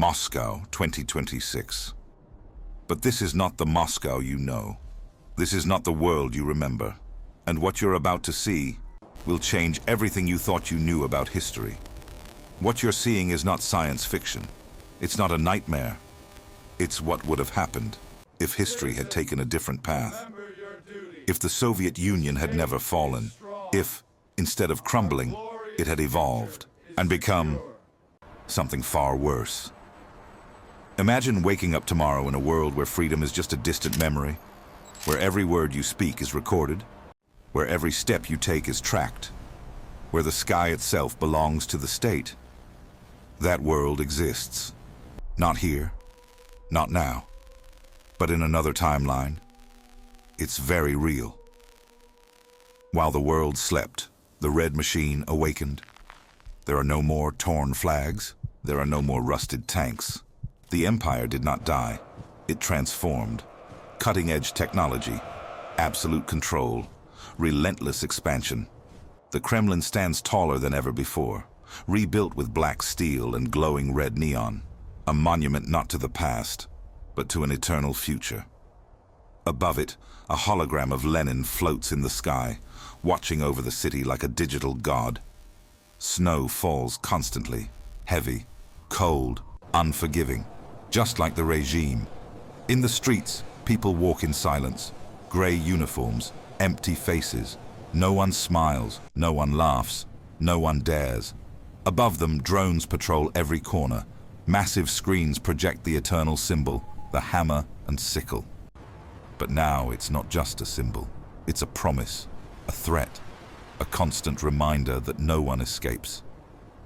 Moscow 2026. But this is not the Moscow you know. This is not the world you remember. And what you're about to see will change everything you thought you knew about history. What you're seeing is not science fiction. It's not a nightmare. It's what would have happened if history had taken a different path. If the Soviet Union had never fallen. If, instead of crumbling, it had evolved and become something far worse. Imagine waking up tomorrow in a world where freedom is just a distant memory, where every word you speak is recorded, where every step you take is tracked, where the sky itself belongs to the state. That world exists. Not here, not now, but in another timeline. It's very real. While the world slept, the Red Machine awakened. There are no more torn flags. There are no more rusted tanks. The Empire did not die. It transformed. Cutting-edge technology, absolute control, relentless expansion. The Kremlin stands taller than ever before, rebuilt with black steel and glowing red neon. A monument not to the past, but to an eternal future. Above it, a hologram of Lenin floats in the sky, watching over the city like a digital god. Snow falls constantly, heavy, cold, unforgiving, just like the regime. In the streets, people walk in silence, gray uniforms, empty faces. No one smiles, no one laughs, no one dares. Above them, drones patrol every corner. Massive screens project the eternal symbol, the hammer and sickle. But now it's not just a symbol. It's a promise, a threat, a constant reminder that no one escapes.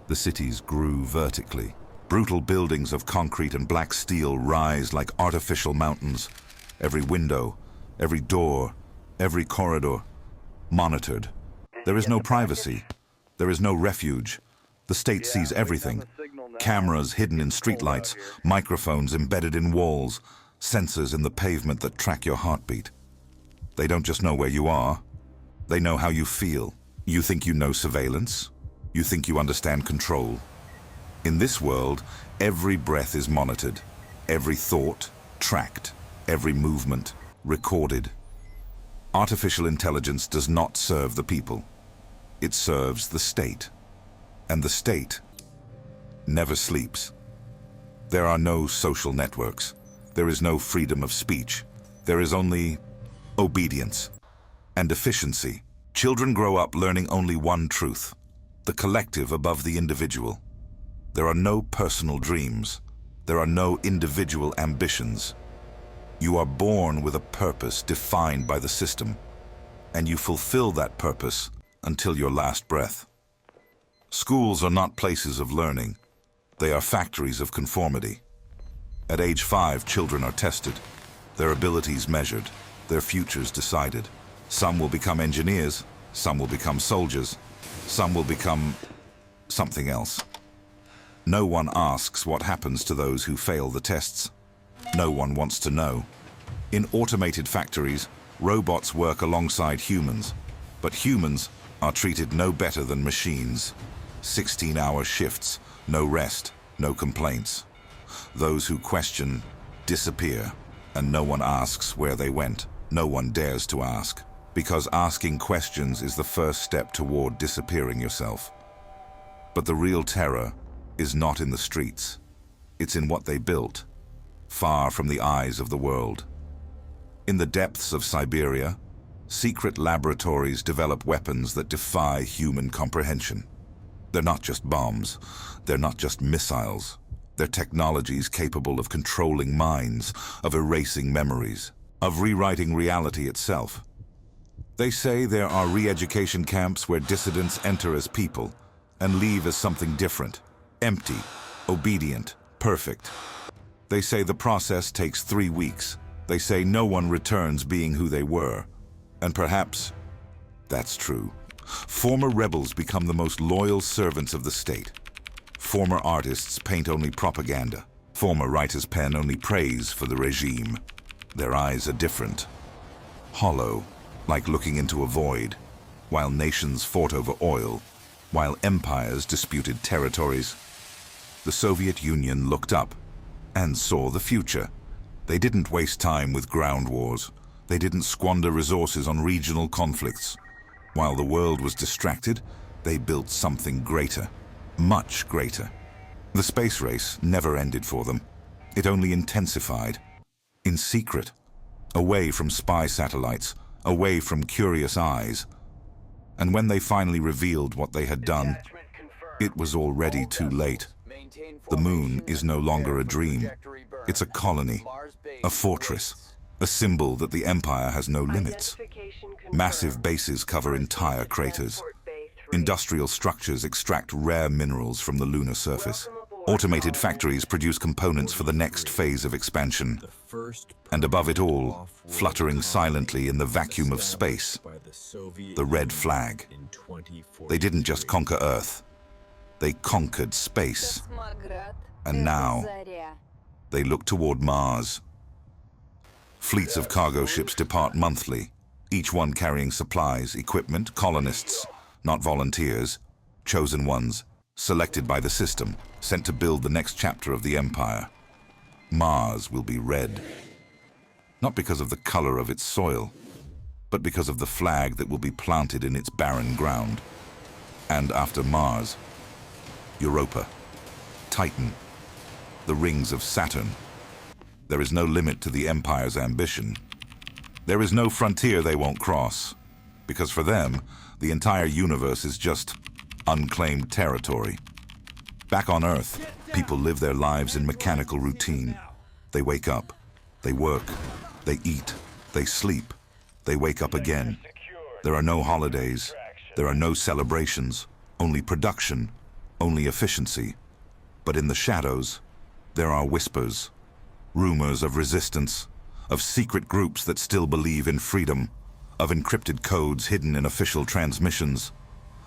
The cities grew vertically. Brutal buildings of concrete and black steel rise like artificial mountains. Every window, every door, every corridor, monitored. There is no privacy. There is no refuge. The state sees everything. Cameras hidden in streetlights, microphones embedded in walls, sensors in the pavement that track your heartbeat. They don't just know where you are. They know how you feel. You think you know surveillance. You think you understand control. In this world, every breath is monitored, every thought tracked, every movement recorded. Artificial intelligence does not serve the people. It serves the state. And the state never sleeps. There are no social networks. There is no freedom of speech. There is only obedience and efficiency. Children grow up learning only one truth: the collective above the individual. There are no personal dreams. There are no individual ambitions. You are born with a purpose defined by the system, and you fulfill that purpose until your last breath. Schools are not places of learning. They are factories of conformity. At age 5, children are tested, their abilities measured, their futures decided. Some will become engineers, some will become soldiers, some will become something else. No one asks what happens to those who fail the tests. No one wants to know. In automated factories, robots work alongside humans, but humans are treated no better than machines. 16-hour shifts, no rest, no complaints. Those who question disappear, and no one asks where they went. No one dares to ask, because asking questions is the first step toward disappearing yourself. But the real terror is not in the streets. It's in what they built, far from the eyes of the world. In the depths of Siberia, secret laboratories develop weapons that defy human comprehension. They're not just bombs. They're not just missiles. They're technologies capable of controlling minds, of erasing memories, of rewriting reality itself. They say there are re-education camps where dissidents enter as people and leave as something different, empty, obedient, perfect. They say the process takes 3 weeks. They say no one returns being who they were. And perhaps that's true. Former rebels become the most loyal servants of the state. Former artists paint only propaganda. Former writers pen only praise for the regime. Their eyes are different. Hollow, like looking into a void. While nations fought over oil, while empires disputed territories, the Soviet Union looked up and saw the future. They didn't waste time with ground wars. They didn't squander resources on regional conflicts. While the world was distracted, they built something greater, much greater. The space race never ended for them. It only intensified, in secret, away from spy satellites, away from curious eyes. And when they finally revealed what they had done, it was already too late. The moon is no longer a dream. It's a colony, a fortress, a symbol that the Empire has no limits. Massive bases cover entire craters. Industrial structures extract rare minerals from the lunar surface. Automated factories produce components for the next phase of expansion. And above it all, fluttering silently in the vacuum of space, the red flag. They didn't just conquer Earth. They conquered space. And now, they look toward Mars. Fleets of cargo ships depart monthly, each one carrying supplies, equipment, colonists, not volunteers, chosen ones, selected by the system, sent to build the next chapter of the Empire. Mars will be red. Not because of the color of its soil, but because of the flag that will be planted in its barren ground. And after Mars, Europa, Titan, the rings of Saturn. There is no limit to the Empire's ambition. There is no frontier they won't cross, because for them, the entire universe is just unclaimed territory. Back on Earth, people live their lives in mechanical routine. They wake up, they work, they eat, they sleep, they wake up again. There are no holidays, there are no celebrations, only production, only efficiency. But in the shadows, there are whispers, rumors of resistance, of secret groups that still believe in freedom, of encrypted codes hidden in official transmissions,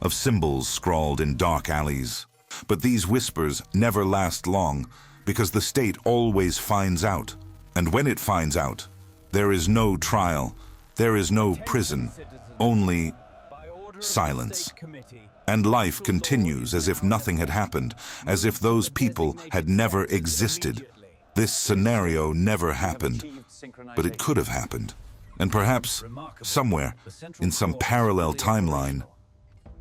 of symbols scrawled in dark alleys. But these whispers never last long, because the state always finds out. And when it finds out, there is no trial, there is no prison, only silence. And life continues as if nothing had happened, as if those people had never existed. This scenario never happened, but it could have happened. And perhaps, somewhere, in some parallel timeline,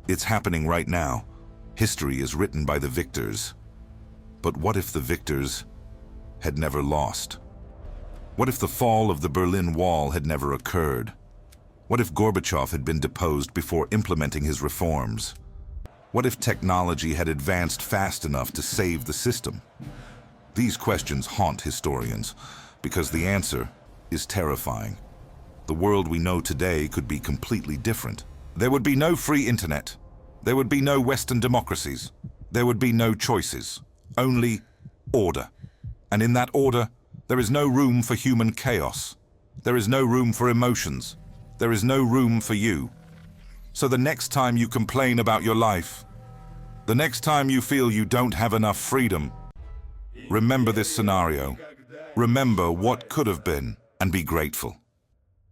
it's happening right now. History is written by the victors. But what if the victors had never lost? What if the fall of the Berlin Wall had never occurred? What if Gorbachev had been deposed before implementing his reforms? What if technology had advanced fast enough to save the system? These questions haunt historians, because the answer is terrifying. The world we know today could be completely different. There would be no free internet. There would be no Western democracies. There would be no choices, only order. And in that order, there is no room for human chaos. There is no room for emotions. There is no room for you. So the next time you complain about your life, the next time you feel you don't have enough freedom, remember this scenario. Remember what could have been, and be grateful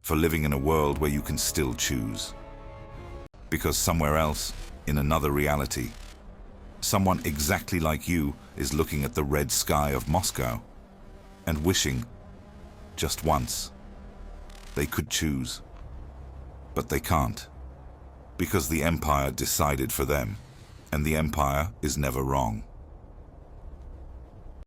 for living in a world where you can still choose. Because somewhere else, in another reality, someone exactly like you is looking at the red sky of Moscow and wishing, just once, they could choose. But they can't, because the Empire decided for them, and the Empire is never wrong.